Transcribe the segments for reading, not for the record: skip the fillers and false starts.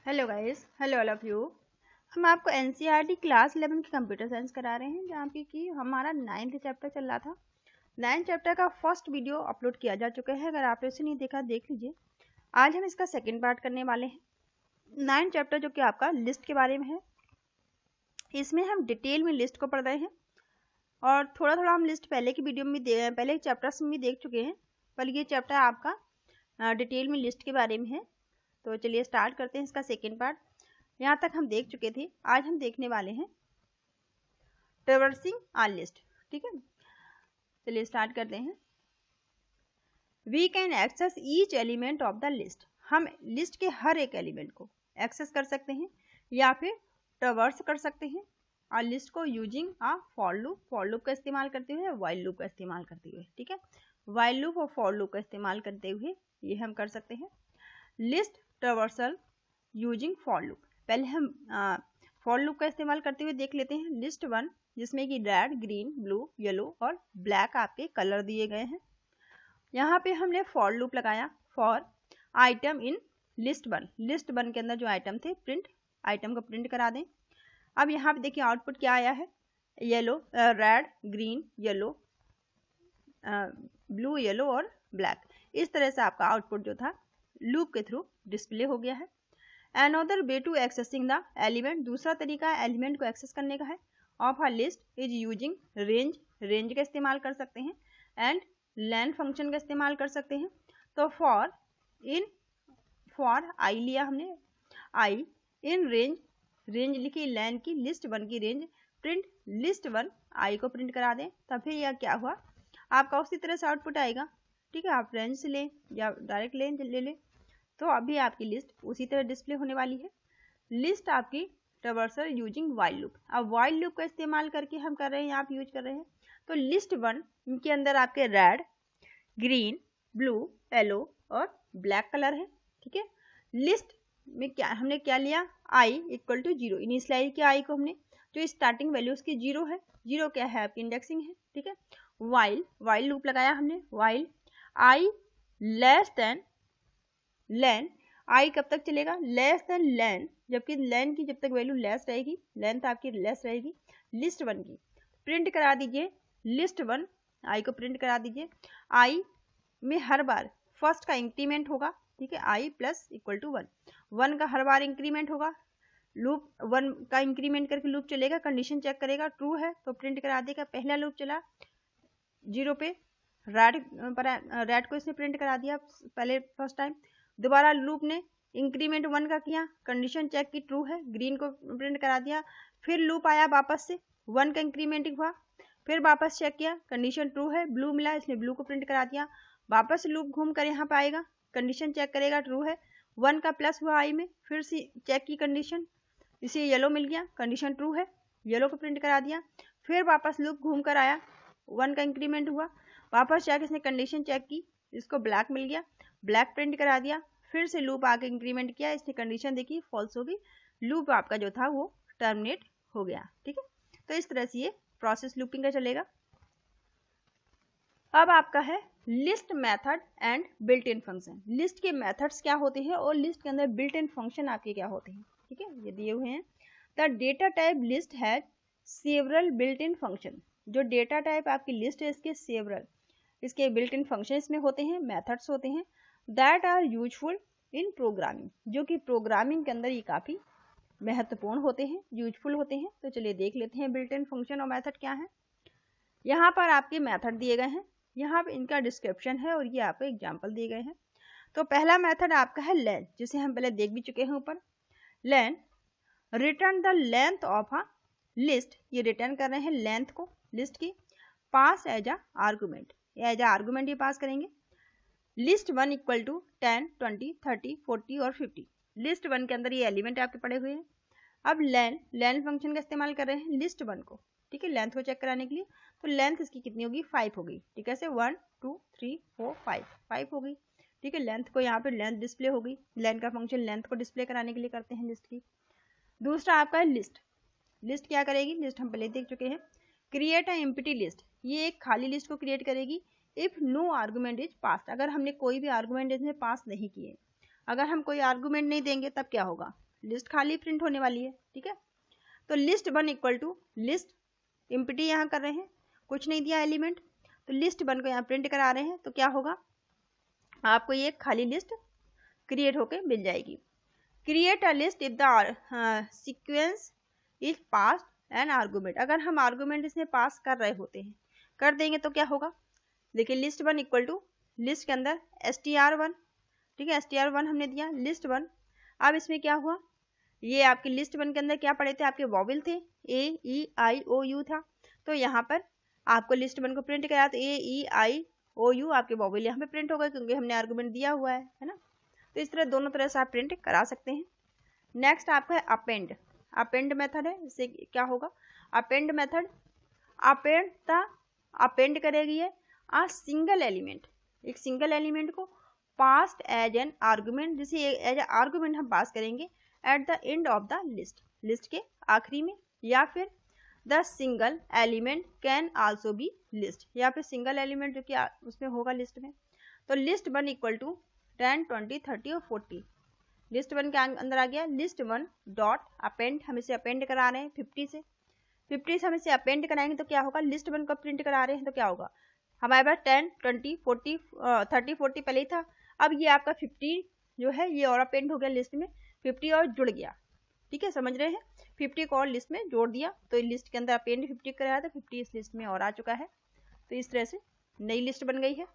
Hello guys, hello all of you. हम आपको NCERT class 11 की कंप्यूटर साइंस करा रहे हैं, जहाँ पे कि हमारा 9th चैप्टर चल रहा था। 9th चैप्टर का फर्स्ट वीडियो अपलोड किया जा चुका है, अगर आपने उसे नहीं देखा देख लीजिए। आज हम इसका सेकंड पार्ट करने वाले हैं। 9th चैप्टर जो कि आपका लिस्ट के बारे में है, इसमें हम डिटेल में लिस्ट को पढ़ रहे हैं और थोड़ा थोड़ा हम लिस्ट पहले की वीडियो में पहले चैप्टर्स में भी देख चुके हैं, पर ये चैप्टर आपका डिटेल में लिस्ट के बारे में है। तो चलिए स्टार्ट करते हैं इसका सेकेंड पार्ट। यहाँ तक हम देख चुके थे, आज हम देखने वाले हैं ट्रैवर्सिंग आ लिस्ट। ठीक है, चलिए स्टार्ट करते हैं। We can access each element of the list. हम लिस्ट के हर एक एलिमेंट को एक्सेस कर सकते हैं या फिर ट्रैवर्स कर सकते हैं और लिस्ट को यूजिंग अ फॉर लूप का इस्तेमाल करते हुए, व्हाइल लूप का इस्तेमाल करते हुए। ठीक है, व्हाइल लूप और फॉर लूप का इस्तेमाल करते हुए ये हम कर सकते हैं। List traversal using for loop. पहले हम फॉर लूप का इस्तेमाल करते हुए देख लेते हैं। लिस्ट 1, जिसमें कि रेड, ग्रीन, ब्लू, येलो और ब्लैक आपके कलर दिए गए हैं। यहाँ पे हमने फॉर लूप लगाया for item in list 1। List 1 के अंदर जो आइटम थे, प्रिंट आइटम को प्रिंट करा दें। अब यहाँ पे देखिए आउटपुट क्या आया है, yellow, red, green, yellow, blue, yellow और ब्लैक। इस तरह से आपका आउटपुट जो था लूप के थ्रू डिस्प्ले हो गया है। Another way to accessing the element, दूसरा तरीका एलिमेंट को एक्सेस करने का है, of a list is using range. Range का इस्तेमाल कर सकते हैं एंड लेन फंक्शन का इस्तेमाल कर सकते हैं। तो फॉर आई लिया हमने, आई इन रेंज, रेंज लिखी लेन की, लिस्ट 1 की रेंज, प्रिंट लिस्ट 1 आई को प्रिंट करा दें, तब फिर यह क्या हुआ आपका उसी तरह से आउटपुट आएगा। ठीक है, आप रेंज से लें या डायरेक्ट ले लें, तो अभी आपकी लिस्ट उसी तरह डिस्प्ले होने वाली है। लिस्ट आपकी ट्रैवर्सल यूजिंग व्हाइल लूप। अब व्हाइल लूप का इस्तेमाल करके हम कर रहे हैं, आप यूज कर रहे हैं। तो लिस्ट 1 के अंदर आपके रेड, ग्रीन, ब्लू, येलो और ब्लैक कलर है। ठीक है, लिस्ट में क्या हमने क्या लिया, आई इक्वल टू 0, इनिशियलाइज किया आई को हमने, जो स्टार्टिंग वैल्यू उसकी 0 है। 0 क्या है आपकी इंडेक्सिंग है। ठीक है, व्हाइल लूप लगाया हमने, व्हाइल आई लेस देन लेन। आई कब तक चलेगा, लेस देन लेन, जबकि लेन की जब तक वैल्यू लेस रहेगी, लेंथ आपकी लेस रहेगी लिस्ट 1 की। प्रिंट करा दीजिए लिस्ट 1 आई को प्रिंट करा दीजिए। आई में हर बार फर्स्ट का इंक्रीमेंट होगा। ठीक है, आई प्लस इक्वल टू 1, 1 का हर बार इंक्रीमेंट होगा। लूप 1 का इंक्रीमेंट करके लूप चलेगा, कंडीशन चेक करेगा, ट्रू है तो प्रिंट करा देगा। पहला लूप चला 0 पे, रेड को इसने प्रिंट करा दिया पहले फर्स्ट टाइम। दोबारा लूप ने इंक्रीमेंट 1 का किया, कंडीशन चेक की, ट्रू है, ग्रीन को प्रिंट करा दिया। फिर लूप आया वापस से, 1 का इंक्रीमेंट हुआ, फिर वापस चेक किया, कंडीशन ट्रू है, ब्लू मिला, इसने ब्लू को प्रिंट करा दिया। वापस लूप घूम कर यहाँ पे आएगा, कंडीशन चेक करेगा, ट्रू है, 1 का प्लस हुआ आई में, फिर से चेक की कंडीशन, इसे येलो मिल गया, कंडीशन ट्रू है, येलो को प्रिंट करा दिया। फिर वापस लूप घूम कर आया, 1 का इंक्रीमेंट हुआ, वापस जाके इसने कंडीशन चेक की, इसको ब्लैक मिल गया, ब्लैक प्रिंट करा दिया। फिर से लूप आके इंक्रीमेंट किया, इसने कंडीशन देखी, फॉल्स होगी, लूप आपका जो था वो टर्मिनेट हो गया। ठीक है, तो इस तरह से ये प्रोसेस लूपिंग का चलेगा। अब आपका है list method and built in function. List के मेथड्स क्या होते हैं और लिस्ट के अंदर बिल्ट इन फंक्शन आपके क्या होते हैं। ठीक है, ये दिए हुए हैं। The data type list has several built in function. जो डेटा टाइप आपकी लिस्ट है, इसके सेवरल, इसके बिल्ट इन फंक्शन इसमें होते हैं, मेथड्स होते हैं, that are useful in programming, जो कि प्रोग्रामिंग के अंदर ये काफ़ी महत्वपूर्ण होते हैं, यूजफुल होते हैं। तो चलिए देख लेते हैं बिल्ट इन फंक्शन और मेथड क्या है। यहाँ पर आपके मेथड दिए गए हैं, यहाँ पर इनका डिस्क्रिप्शन है और ये आपको एग्जाम्पल दिए गए हैं। तो पहला मेथड आपका है लेन, जिसे हम पहले देख भी चुके हैं ऊपर। Len return the length of a list, ये रिटर्न कर रहे हैं लेंथ को लिस्ट की, pass as a argument, as a argument ये पास करेंगे। लिस्ट 1 इक्वल टू 10, 20, 30, 40 और 50। लिस्ट 1 के अंदर ये एलिमेंट आपके पड़े हुए हैं। अब लेन फंक्शन का इस्तेमाल कर रहे हैं लिस्ट 1 को, ठीक है, लेंथ को चेक कराने के लिए। तो लेंथ इसकी कितनी होगी, 5 होगी। ठीक है, से 1 2 3 4 5 होगी। ठीक है, लेंथ को यहाँ पे लेंथ डिस्प्ले होगी, लेंथ का फंक्शन लेंथ को डिस्प्ले कराने के लिए करते हैं लिस्ट की। दूसरा आपका है लिस्ट। लिस्ट क्या करेगी, लिस्ट हम पहले देख चुके हैं। क्रिएट अ एम्प्टी लिस्ट, ये एक खाली लिस्ट को क्रिएट करेगी if no argument is pass, अगर हमने कोई भी आर्गूमेंट इसमें पास नहीं किए। अगर हम कोई आर्गूमेंट नहीं देंगे तब क्या होगा, लिस्ट खाली प्रिंट होने वाली है। ठीक है, तो list 1 equal to list empty यहाँ कर रहे हैं, कुछ नहीं दिया एलिमेंट, तो लिस्ट 1 को यहाँ प्रिंट करा रहे हैं, तो क्या होगा, आपको ये खाली लिस्ट क्रिएट होके मिल जाएगी। Create a list if the sequence is pass N argument, अगर हम आर्गूमेंट इसमें पास कर रहे होते हैं, कर देंगे तो क्या होगा, देखिए लिस्ट 1 इक्वल टू लिस्ट के अंदर str1, ठीक है, str1 हमने दिया लिस्ट 1। अब इसमें क्या हुआ, ये आपकी लिस्ट 1 के अंदर क्या पड़े थे, आपके वॉवेल थे, ए ई आई ओ यू था, तो यहाँ पर आपको लिस्ट 1 को प्रिंट कराया तो ए ई आई ओ यू आपके वॉवेल यहाँ पे प्रिंट होगा क्योंकि हमने आर्गूमेंट दिया हुआ है ना। तो इस तरह दोनों तरह से आप प्रिंट करा सकते हैं। नेक्स्ट आपका है अपेंड, अपेंड मेथड है, इससे क्या होगा, अपेंड मेथड अपेंड करेगी है आ सिंगल एलिमेंट, एक सिंगल एलिमेंट को पास्ट एज एन आर्गुमेंट, जिसे एज ए आर्गुमेंट हम पास करेंगे at the end of the list, list के आखिरी में, या फिर the single element can also be list, या फिर सिंगल एलिमेंट जो कि उसमें होगा लिस्ट में। तो लिस्ट 1 इक्वल टू 10 20 30 और 40, लिस्ट 1 के अंदर आ गया लिस्ट 1 डॉट अपेंड, हम इसे अपेंड करा रहे हैं 50 से हम इसे अपेंड कराएंगे तो क्या होगा, लिस्ट 1 को प्रिंट करा रहे हैं तो क्या होगा, हमारे पास 10 20 40 30 40 पहले ही था, अब ये आपका 50 जो है ये और अपेंड हो गया लिस्ट में, 50 और जुड़ गया। ठीक है, समझ रहे हैं, 50 को और लिस्ट में जोड़ दिया तो लिस्ट के अंदर अपेंड 50 कराया तो 50 इस लिस्ट में और आ चुका है, तो इस तरह से नई लिस्ट बन गई है।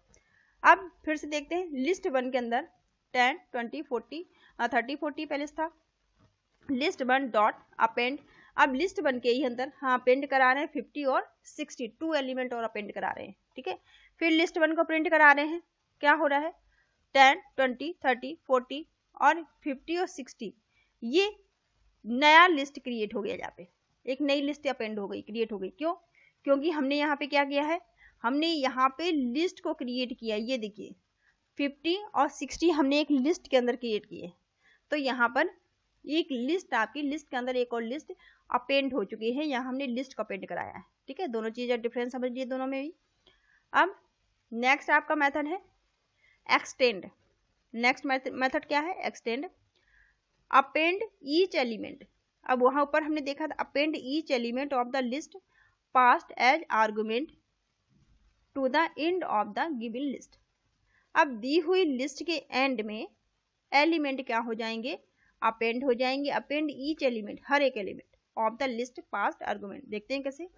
अब फिर से देखते हैं लिस्ट 1 के अंदर 10 20 40 30 40 पहले था, लिस्ट 1 डॉट अपेंड, अब लिस्ट 1 के ही अंदर हाँ अपेंड करा रहे हैं 50 और 60, 2 एलिमेंट और अपेंड करा रहे हैं। ठीक है, फिर लिस्ट 1 को प्रिंट करा रहे हैं, क्या हो रहा है 10 20 30 40 और 50 और 60, ये नया लिस्ट क्रिएट हो गया, यहाँ पे एक नई लिस्ट अपेंड हो गई, क्रिएट हो गई। क्यों, क्योंकि हमने यहाँ पे क्या किया है, हमने यहाँ पे लिस्ट को क्रिएट किया, ये देखिए 50 और 60 हमने एक लिस्ट के अंदर क्रिएट किए, तो यहाँ पर एक लिस्ट, आपकी लिस्ट के अंदर एक और लिस्ट अपेंड हो चुकी है, यहाँ हमने लिस्ट को अपेंड कराया है। ठीक है, दोनों चीजें डिफरेंस समझिए दोनों में भी। अब नेक्स्ट आपका मेथड है एक्सटेंड, नेक्स्ट मेथड क्या है, एक्सटेंड अपेंड ईच एलिमेंट, अब वहां ऊपर हमने देखा था append each element of the list passed as argument to the end of the given list, अब दी हुई लिस्ट के एंड में एलिमेंट क्या हो जाएंगे, अपेंड हो जाएंगे, अपेंड ईच एलिमेंट, हर एक element of the list past argument. देखते हैं कैसे,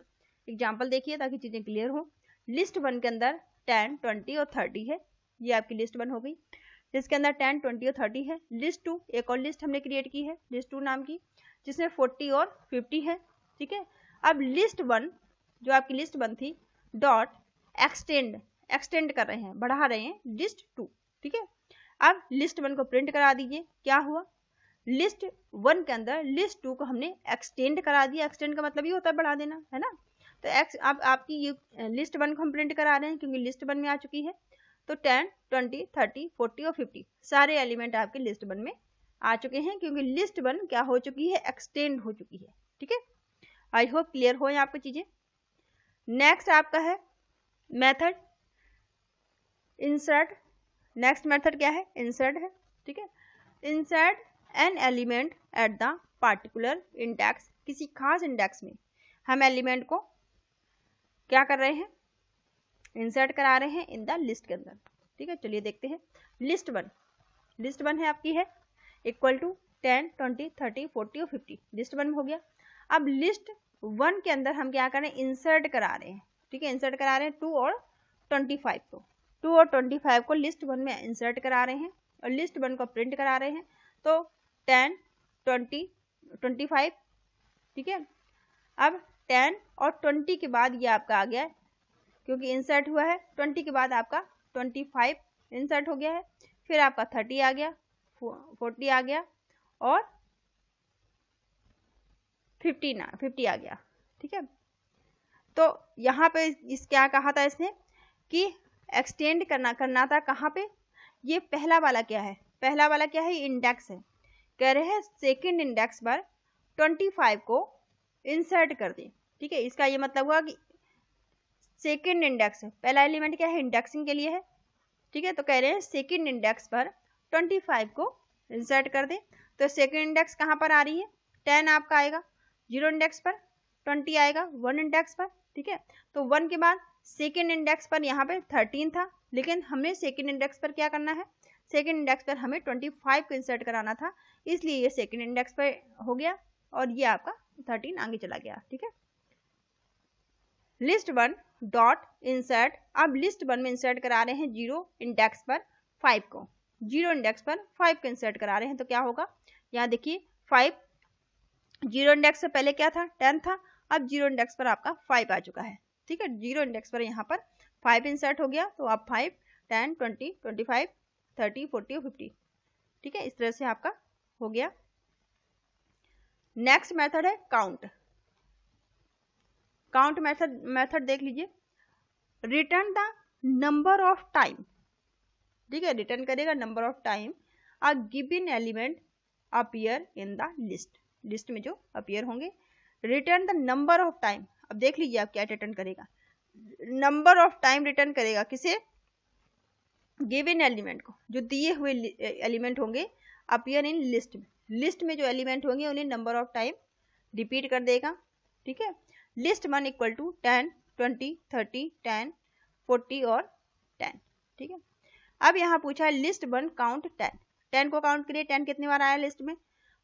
एग्जांपल देखिए ताकि चीजें क्लियर हो। लिस्ट 1 के अंदर 10 20 और 30 है, ये आपकी लिस्ट 1 हो गई, जिसके अंदर 10 20 और 30 है। लिस्ट 2 एक और लिस्ट हमने क्रिएट की है, लिस्ट 2 नाम की, जिसमें 40 और 50 है। ठीक है, अब लिस्ट 1 जो आपकी लिस्ट 1 थी डॉट एक्सटेंड कर रहे हैं, बढ़ा रहे हैं लिस्ट 2। ठीक है, अब लिस्ट 1 को प्रिंट करा दीजिए, क्या हुआ, लिस्ट 1 के अंदर लिस्ट 2 को हमने एक्सटेंड करा दिया, एक्सटेंड का मतलब ये होता है बढ़ा देना, है ना। तो अब आपकी ये लिस्ट 1 को हम प्रिंट करा रहे हैं क्योंकि लिस्ट 1 में आ चुकी है, तो 10 20 30 40 और 50 सारे एलिमेंट आपके लिस्ट 1 में आ चुके हैं क्योंकि लिस्ट 1 क्या हो चुकी है, एक्सटेंड हो चुकी है। ठीक है, आई होप क्लियर हो यहाँ पे चीजें। नेक्स्ट आपका है मेथड इंसर्ट, नेक्स्ट मेथड क्या है, इंसर्ट है। ठीक है, insert an element at the particular index, किसी खास इंडेक्स में हम एलिमेंट को क्या कर रहे हैं, इंसर्ट करा रहे हैं इन द लिस्ट के अंदर। ठीक है, चलिए देखते हैं। लिस्ट 1 है आपकी है इक्वल टू 10 20 30 40 और 50, लिस्ट 1 हो गया। अब लिस्ट 1 के अंदर हम क्या कर रहे हैं, इंसर्ट करा रहे हैं। ठीक है, इंसर्ट करा रहे हैं 2 और 25 को, 2 और 25 को लिस्ट 1 में इंसर्ट करा रहे हैं और लिस्ट 1 को प्रिंट करा रहे हैं, तो 10 20 25। ठीक है, अब 10 और 20 के बाद ये आपका आ गया है क्योंकि इंसर्ट हुआ है, 20 के बाद आपका 25 इंसर्ट हो गया है, फिर आपका 30 आ गया, 40 आ गया और 50 आ गया। ठीक है, तो यहाँ पे इस क्या कहा था इसने कि एक्सटेंड करना था, कहाँ पे, ये पहला वाला क्या है, पहला वाला क्या है, इंडेक्स है, कह रहे हैं सेकंड इंडेक्स पर 25 को इंसर्ट कर दें। ठीक है, इसका ये मतलब हुआ कि सेकंड इंडेक्स है, पहला एलिमेंट क्या है, इंडेक्सिंग के लिए है। ठीक है, तो कह रहे हैं सेकंड इंडेक्स पर 25 को इंसर्ट कर दें, तो सेकेंड इंडेक्स कहाँ पर आ रही है, 10 आपका आएगा, 0 इंडेक्स पर 20 आएगा 1 इंडेक्स पर, ठीक है। तो 1 के बाद सेकेंड इंडेक्स पर यहाँ पे 13 था, लेकिन हमें सेकेंड इंडेक्स पर क्या करना है, सेकेंड इंडेक्स पर हमें 25 को इंसर्ट कराना था, इसलिए ये सेकेंड इंडेक्स पर हो गया और ये आपका 13 आगे चला गया, ठीक है। लिस्ट 1 डॉट इंसर्ट, अब लिस्ट 1 में इंसर्ट करा रहे हैं 0 इंडेक्स पर 5 को, 0 इंडेक्स पर 5 को इंसर्ट करा रहे हैं, तो क्या होगा, यहाँ देखिए 5 0 इंडेक्स से पहले क्या था 10 था, अब 0 इंडेक्स पर आपका 5 आ चुका है, ठीक है। 0 इंडेक्स पर यहाँ पर 5 इंसर्ट हो गया, तो आप 5 10 20 25 30 40 और 50, ठीक है, इस तरह से आपका हो गया। नेक्स्ट मेथड है काउंट। काउंट मेथड देख लीजिए, return the number of time, ठीक है, रिटर्न करेगा number of time a given element appear in the list, list में जो अपीयर होंगे। Return the number of time, अब देख लीजिए आप क्या रिटर्न करेगा, नंबर ऑफ टाइम रिटर्न करेगा, किसे, गिवन एलिमेंट को, जो दिए हुए एलिमेंट होंगे अपीयर इन लिस्ट में, लिस्ट में जो एलिमेंट होंगे उन्हें नंबर ऑफ टाइम रिपीट कर देगा, ठीक है। लिस्ट 1 इक्वल टू 10 20 30 10 40 और 10, ठीक है। अब यहाँ पूछा है लिस्ट 1 काउंट 10, 10 को काउंट करिए, 10 कितनी बार आया लिस्ट में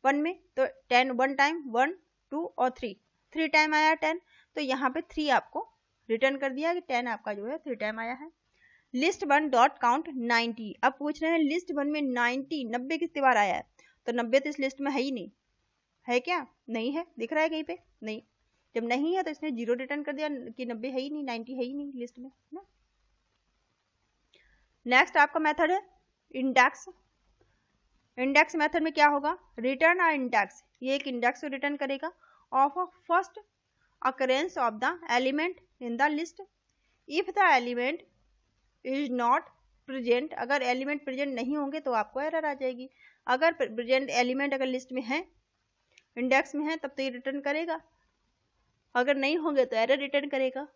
1 में, तो 10 1 टाइम 1 2 और 3 टाइम आया 10, तो यहाँ पे 3 आपको रिटर्न कर दिया कि 10 आपका जो है 3 टाइम आया है। लिस्ट 1 डॉट काउंट 90, अब पूछ रहे हैं लिस्ट 1 में 90 कितनी बार आया है, तो 90 तो इस लिस्ट में है ही नहीं, है क्या, नहीं है, दिख रहा है कहीं पे, नहीं, जब नहीं है तो इसने 0 रिटर्न कर दिया कि 90 है ही नहीं, 90 है ही नहीं लिस्ट में ना। नेक्स्ट आपका मेथड है इंडेक्स। इंडेक्स मेथड में क्या होगा, रिटर्न अ इंडेक्स, ये एक इंडेक्स को रिटर्न करेगा of a first occurrence of the element in the list if the element is not present, अगर एलिमेंट प्रेजेंट नहीं होंगे तो आपको एरर आ जाएगी, अगर प्रेजेंट एलिमेंट अगर लिस्ट में है, इंडेक्स में है, तब तो ये रिटर्न करेगा, अगर नहीं होंगे तो एरर रिटर्न करेगा,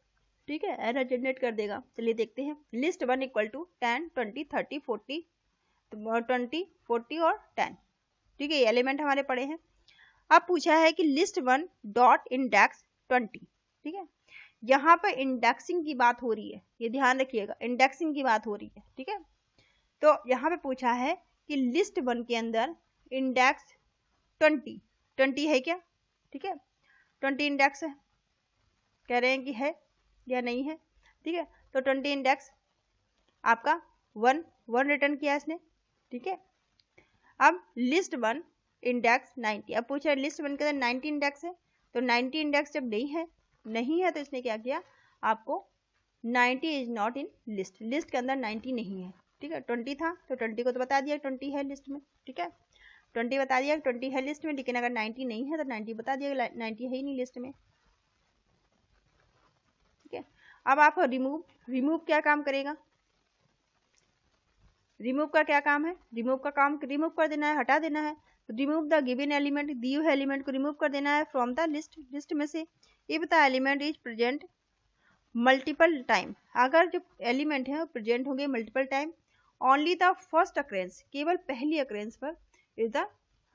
ठीक है, एरर जनरेट कर देगा। चलिए देखते हैं, लिस्ट 1 इक्वल टू 10 20 30 40 20 40 और 10, ठीक है, ये एलिमेंट हमारे पड़े हैं। अब पूछा है कि लिस्ट 1 डॉट इंडेक्स 20, ठीक है, यहाँ पर इंडेक्सिंग की बात हो रही है, ये ध्यान रखिएगा, इंडेक्सिंग की बात हो रही है, ठीक है। तो यहाँ पे पूछा है कि लिस्ट 1 के अंदर इंडेक्स 20 है क्या, ठीक है, 20 इंडेक्स है, कह रहे हैं कि है या नहीं है, ठीक है, तो 20 इंडेक्स आपका 1 रिटर्न किया इसने, ठीक है। अब लिस्ट 1 इंडेक्स 90, अब पूछा है लिस्ट 1 के अंदर 90 इंडेक्स है, तो 90 इंडेक्स जब नहीं है तो इसने क्या किया, आपको 90 is not in list, list के अंदर 90 नहीं है, ठीक है, 20 था तो 20 को तो बता दिया 20 है लिस्ट में, ठीक है, 20 बता दिया 20 है लिस्ट में, लेकिन अगर 90 नहीं है तो 90 बता दिया 90 है ही नहीं लिस्ट में, ठीक है। अब आप रिमूव क्या काम करेगा, रिमूव का क्या काम है, रिमूव का काम रिमूव कर देना है, हटा देना है, रिमूव द गिवन एलिमेंट, दिए हुए एलिमेंट को रिमूव कर देना है फ्रॉम द लिस्ट, लिस्ट में से, if the element is present multiple time, अगर जो एलिमेंट है वो प्रेजेंट होंगे multiple time, only the first occurrence, केवल पहली अक्रेंस पर इज द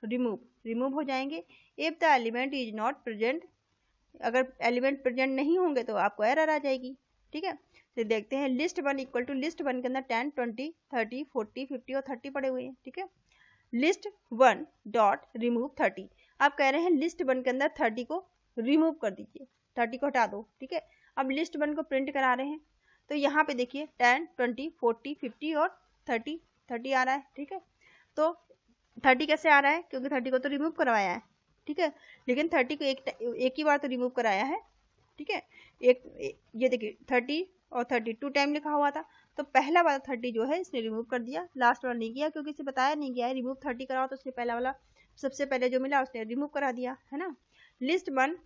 रिमूव हो जाएंगे, if the element is not present, अगर एलिमेंट प्रेजेंट नहीं होंगे तो आपको एरर आ जाएगी, ठीक है। तो देखते हैं लिस्ट 1 इक्वल टू लिस्ट 1 के अंदर 10 20 30 40 50 और 30 पड़े हुए हैं, ठीक है। लिस्ट 1 डॉट रिमूव 30, आप कह रहे हैं लिस्ट 1 के अंदर 30 को रिमूव कर दीजिए, 30 को हटा दो, ठीक है। अब लिस्ट 1 को प्रिंट करा रहे हैं, तो यहाँ पे देखिए 10 20 40 50 और 30 आ रहा है, ठीक है। तो 30 कैसे आ रहा है, क्योंकि 30 को तो रिमूव करवाया है, ठीक है, लेकिन 30 को एक ही बार तो रिमूव कराया है, ठीक है, ये देखिए 30 और 32 टाइम लिखा हुआ था, तो पहला वाला 30 जो है इसने रिमूव कर दिया, लास्ट वाला नहीं किया, क्योंकि इसे बताया नहीं गया है रिमूव 30 कराओ, तो उसने पहला वाला सबसे पहले जो मिला उसने रिमूव करा दिया, है ना। लिस्ट 1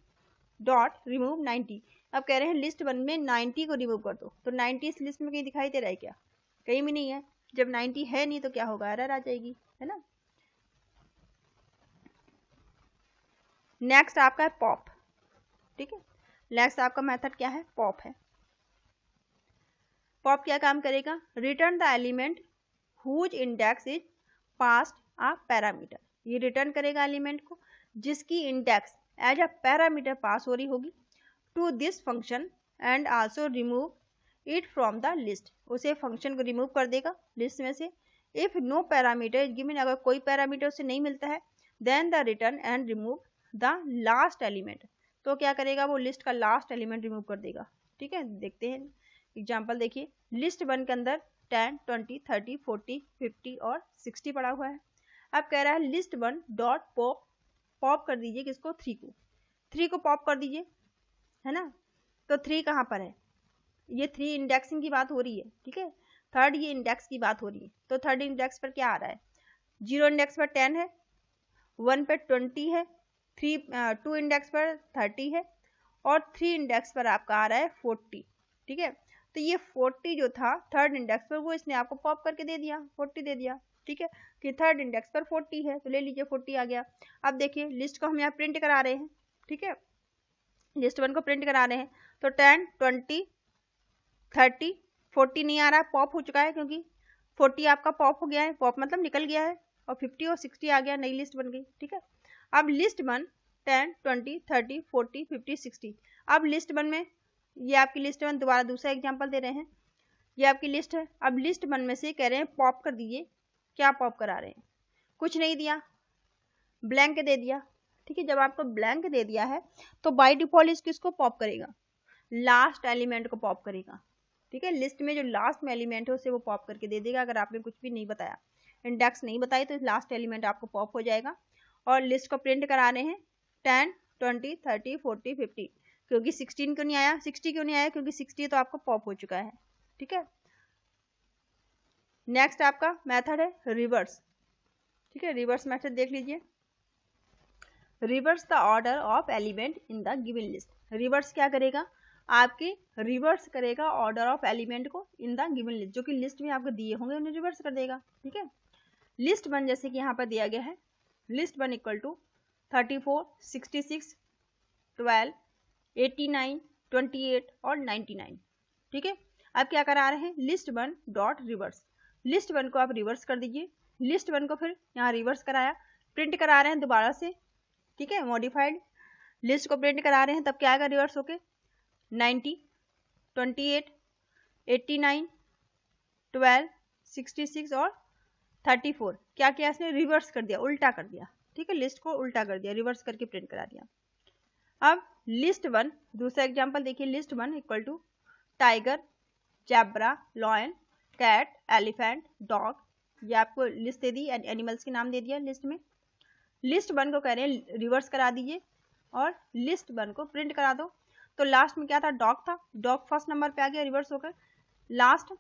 डॉट रिमूव 90, अब कह रहे हैं लिस्ट 1 में 90 को रिमूव कर दो, तो 90 इस लिस्ट में कहीं दिखाई दे रहा है क्या, कहीं भी नहीं है, जब 90 है नहीं तो क्या होगा, एरर आ जाएगी, है ना। नेक्स्ट आपका है पॉप, ठीक है, नेक्स्ट आपका मेथड क्या है, पॉप है। पॉप क्या काम करेगा, return the element whose index is passed a parameter, ये रिटर्न करेगा एलिमेंट को जिसकी index as a parameter pass हो रही होगी to this function and also remove it from the list. उसे फंक्शन को रिमूव कर देगा लिस्ट में से। इफ नो पैरामीटर गिवन, अगर कोई पैरामीटर उसे नहीं मिलता है, then the return and remove the last element. तो क्या करेगा वो लिस्ट का लास्ट एलिमेंट रिमूव कर देगा। ठीक है, देखते हैं एग्जाम्पल। देखिए लिस्ट 1 के अंदर 10, 20, 30, 40, 50 और 60 पड़ा हुआ है। अब कह रहा है लिस्ट 1 डॉट पॉप, पॉप कर दीजिए किसको, 3 को पॉप कर दीजिए, है ना। तो 3 कहाँ पर है, ये 3 इंडेक्सिंग की बात हो रही है। ठीक है, थर्ड ये इंडेक्स की बात हो रही है। तो थर्ड इंडेक्स पर क्या आ रहा है, 0 इंडेक्स पर 10 है, 1 पे 20 है, 2 इंडेक्स पर 30 है और 3 इंडेक्स पर आपका आ रहा है 40। ठीक है, तो ये 40 जो था थर्ड इंडेक्स पर वो इसने आपको पॉप करके दे दिया, 40 दे दिया। ठीक है, कि थर्ड इंडेक्स पर 40 है तो ले लीजिए 40 आ गया। अब देखिए लिस्ट को हम यहाँ प्रिंट करा रहे हैं। ठीक है, लिस्ट 1 को प्रिंट करा रहे हैं तो 10, 20, 30, 40 नहीं आ रहा है, पॉप हो चुका है क्योंकि 40 आपका पॉप हो गया है, पॉप मतलब निकल गया है, और 50 और 60 आ गया, नई लिस्ट बन गई। ठीक है, अब लिस्ट 1 10, 20, 30, 40, 50, 60। अब लिस्ट 1 में, ये आपकी लिस्ट 1, दोबारा दूसरा एग्जांपल दे रहे हैं, ये आपकी लिस्ट है। अब लिस्ट 1 में से कह रहे हैं पॉप कर दीजिए। क्या पॉप करा रहे हैं, कुछ नहीं दिया, ब्लैंक दे दिया। ठीक है, जब आपको ब्लैंक दे दिया है तो बाय डिफॉल्ट किसको पॉप करेगा, लास्ट एलिमेंट को पॉप करेगा। ठीक है, लिस्ट में जो लास्ट में एलिमेंट है उसे वो पॉप करके दे देगा। अगर आपने कुछ भी नहीं बताया, इंडेक्स नहीं बताई, तो लास्ट एलिमेंट आपको पॉप हो जाएगा। और लिस्ट को प्रिंट करा रहे हैं 10, 20, 30, 40, 50, क्योंकि 16 क्यों नहीं आया, 60 क्यों नहीं आया, क्योंकि 60 तो आपको पॉप हो चुका है। ठीक है, नेक्स्ट आपका मेथड है रिवर्स। ठीक है, रिवर्स मेथड देख लीजिए। Reverse the order of element in the given list. Reverse क्या करेगा, आपके रिवर्स करेगा ऑर्डर ऑफ एलिमेंट को इन द गिवन लिस्ट, जो कि लिस्ट में आपको दिए होंगे उन्हें रिवर्स कर देगा। ठीक है, लिस्ट 1 जैसे कि यहाँ पर दिया गया है, लिस्ट 1 इक्वल टू 34, 66, 12, 89, 28 और 99। ठीक है, अब क्या करा रहे हैं, लिस्ट 1 डॉट रिवर्स। लिस्ट 1 को आप रिवर्स कर दीजिए। लिस्ट 1 को फिर यहाँ रिवर्स कराया, प्रिंट करा रहे हैं दोबारा से। ठीक है, मॉडिफाइड लिस्ट को प्रिंट करा रहे हैं, तब क्या आएगा रिवर्स होके, 90, 28, 89, 12, 66 और 34। क्या किया इसने, रिवर्स कर दिया, उल्टा कर दिया। ठीक है, लिस्ट को उल्टा कर दिया, रिवर्स करके प्रिंट करा दिया। अब लिस्ट 1 दूसरा एग्जांपल देखिए, list 1 equal to tiger, zebra, lion, cat, elephant, dog. ये आपको लिस्ट दे दी, एनिमल्स के नाम दे दिया लिस्ट में। लिस्ट 1 को कह रहे हैं रिवर्स करा दीजिए और लिस्ट 1 को प्रिंट करा दो। तो लास्ट में क्या था, डॉग था, डॉग फर्स्ट नंबर पे आ गया रिवर्स होकर लास्ट।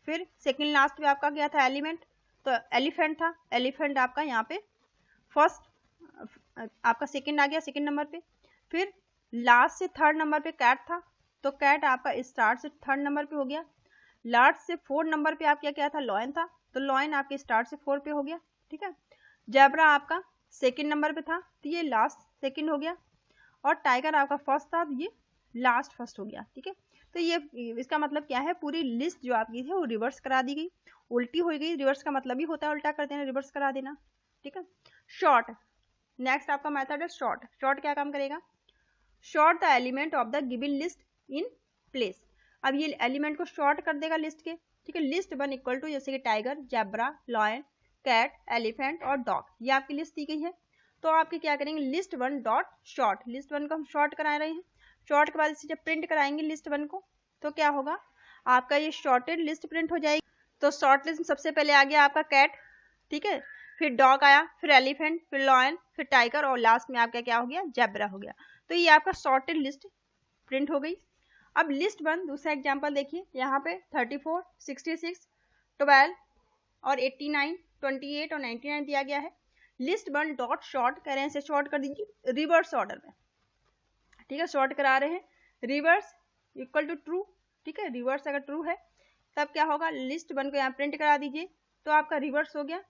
फिर सेकंड लास्ट पे आपका गया था एलिमेंट, तो एलिफेंट था, एलिफेंट आपका यहाँ पे फर्स्ट, आपका सेकंड आ गया सेकंड नंबर पे। फिर लास्ट से थर्ड नंबर पे कैट था, तो कैट आपका स्टार्ट से थर्ड नंबर पे हो गया। लास्ट से फोर्थ नंबर पे आपका क्या था, लॉयन था, तो लॉयन आपके स्टार्ट से 4 पे हो गया। ठीक है, जैब्रा आपका सेकंड नंबर पे था, तो ये लास्ट सेकंड हो गया। और टाइगर आपका फर्स्ट था, तो ये लास्ट फर्स्ट हो गया। ठीक है, तो ये इसका मतलब क्या है, पूरी लिस्ट जो आपकी थी वो रिवर्स करा दी गई, उल्टी हो गई। रिवर्स का मतलब ही होता है उल्टा कर देना, रिवर्स करा देना। ठीक है, शॉर्ट नेक्स्ट आपका मेथड है शॉर्ट। शॉर्ट क्या काम करेगा, short the element of the given list in place. अब ये एलिमेंट को शॉर्ट कर देगा लिस्ट के। ठीक है, लिस्ट 1 इक्वल टू जैसे कि tiger, zebra, lion, cat, elephant और डॉग, ये आपकी लिस्ट दी गई है। तो आपके क्या करेंगे, लिस्ट 1 डॉट शॉर्ट, लिस्ट 1 को हम शॉर्ट करा रहे हैं। शॉर्ट के बाद इसे जब प्रिंट कराएंगे लिस्ट 1 को, तो क्या होगा, आपका ये शॉर्टेड लिस्ट प्रिंट हो जाएगी। तो शॉर्ट लिस्ट में सबसे पहले आ गया आपका कैट, ठीक है, फिर डॉग आया, फिर एलिफेंट, फिर लॉयन, फिर टाइगर और लास्ट में आपका क्या हो गया, जैब्रा हो गया। तो ये आपका शॉर्टेड लिस्ट प्रिंट हो गई। अब लिस्ट 1 दूसरा एग्जांपल देखिए, यहाँ पे 34, 66, 12 और 89, 28 और 99 दिया गया है। लिस्ट 1 डॉट शॉर्ट कह रहे हैं, इसे शॉर्ट कर दीजिए रिवर्स ऑर्डर में। ठीक है, शॉर्ट करा रहे हैं, रिवर्स इक्वल टू ट्रू। ठीक है, रिवर्स अगर ट्रू है तब क्या होगा, लिस्ट 1 को यहाँ प्रिंट करा दीजिए, तो आपका रिवर्स हो गया।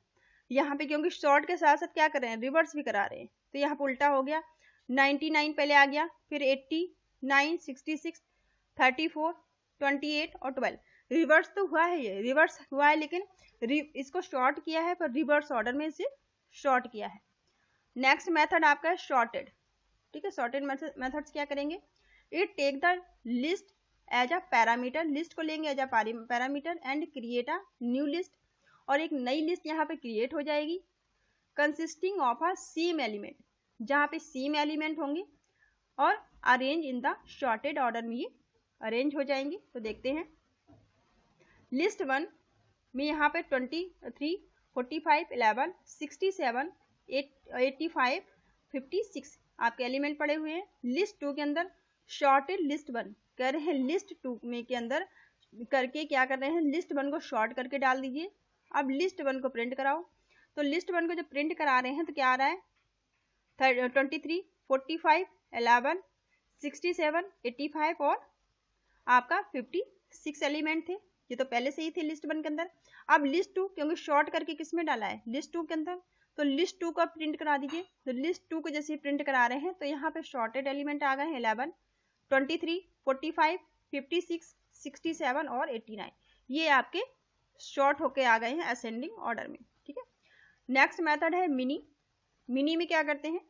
यहाँ पे क्योंकि शॉर्ट के साथ साथ क्या कर रहे हैं, रिवर्स भी करा रहे हैं, तो यहाँ पे उल्टा हो गया। 99 पहले आ गया, फिर 89, 66, 34, 28 और 12। रिवर्स तो हुआ है, ये रिवर्स हुआ है, लेकिन इसको शॉर्ट किया है, पर रिवर्स ऑर्डर में इसे शॉर्ट किया है। नेक्स्ट मेथड आपका है शॉर्टेड। ठीक है, शॉर्टेड मेथड्स क्या करेंगे, it take the list as a parameter, list को लेंगे as a parameter and create a new list, और एक नई लिस्ट यहाँ पे क्रिएट हो जाएगी consisting of a same element, जहाँ पे सेम एलिमेंट होंगे और arrange in the sorted order में ये अरेंज हो जाएंगे। तो देखते हैं लिस्ट 1 में यहाँ पे 23, 45, 11, 67, 85, 56 आपके एलिमेंट पड़े हुए हैं। लिस्ट 2 के अंदर शॉर्टेड लिस्ट 1 कर रहे हैं, लिस्ट 2 में के अंदर करके क्या कर रहे हैं, लिस्ट 1 को शॉर्ट करके डाल दीजिए। अब लिस्ट 1 को प्रिंट कराओ, तो लिस्ट 1 को जब प्रिंट करा रहे हैं तो क्या आ रहा है, 23, 45, 11, 67, 85 और आपका 56 एलिमेंट थे, ये तो पहले से ही थे लिस्ट 1 के अंदर। अब लिस्ट 2 क्योंकि शॉर्ट करके किस में डाला है, लिस्ट 2 के अंदर, तो लिस्ट 2 का प्रिंट करा दीजिए। तो लिस्ट 2 को जैसे प्रिंट करा रहे हैं तो यहाँ पे शॉर्टेड एलिमेंट आ गए हैं 11, 23, 45, 56, 67 और 89, ये आपके शॉर्ट होके आ गए हैं असेंडिंग ऑर्डर में। ठीक है, नेक्स्ट मेथड है मिनी। मिनी में क्या करते हैं,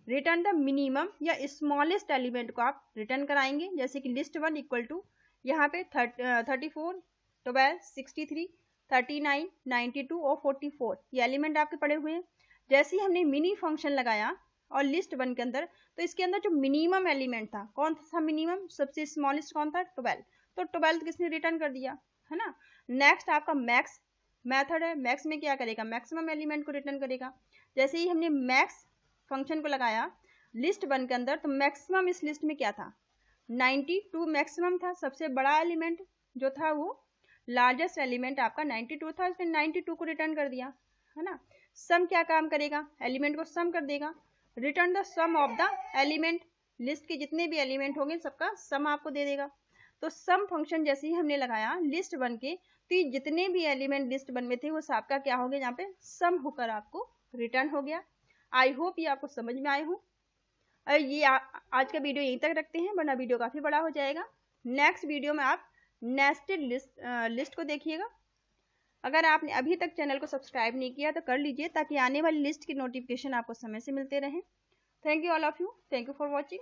रिटर्न द मिनिमम या स्मॉलेस्ट एलिमेंट को आप रिटर्न कराएंगे, जैसे कि लिस्ट 1 इक्वल टू यहाँ पे 34, 12, 63, 39, 92 और 44 ये एलिमेंट आपके पड़े हुए हैं। जैसे ही हमने मिनी फंक्शन लगाया और लिस्ट 1 के अंदर, तो इसके अंदर जो मिनिमम एलिमेंट था, कौन था मिनिमम, सबसे स्मॉलेस्ट कौन था, 12, तो 12 किसने रिटर्न कर दिया, है ना। नेक्स्ट आपका मैक्स मेथड है। मैक्स में क्या करेगा, मैक्सिमम एलिमेंट को रिटर्न करेगा। जैसे ही हमने मैक्स फंक्शन को लगाया लिस्ट 1 के अंदर, तो मैक्सिमम इस लिस्ट में क्या था, 92 मैक्सिमम था, सबसे बड़ा एलिमेंट जो था वो लार्जेस्ट एलिमेंट आपका 92 था, इसने 92 को रिटर्न कर दिया, है ना। सम क्या काम करेगा, एलिमेंट को सम कर देगा, return the sum of the element, list के जितने भी एलिमेंट होंगे सबका सम आपको दे देगा। तो सम फंक्शन जैसे ही हमने लगाया लिस्ट 1 के, तो ये जितने भी एलिमेंट लिस्ट 1 में थे वो सबका क्या हो गया, यहाँ पे सम होकर आपको रिटर्न हो गया। आई होप ये आपको समझ में आए हो। ये आज का वीडियो यहीं तक रखते हैं, वरना वीडियो काफ़ी बड़ा हो जाएगा। नेक्स्ट वीडियो में आप नेस्टेड लिस्ट को देखिएगा। अगर आपने अभी तक चैनल को सब्सक्राइब नहीं किया तो कर लीजिए, ताकि आने वाली लिस्ट की नोटिफिकेशन आपको समय से मिलते रहें। Thank you all of you, thank you for watching.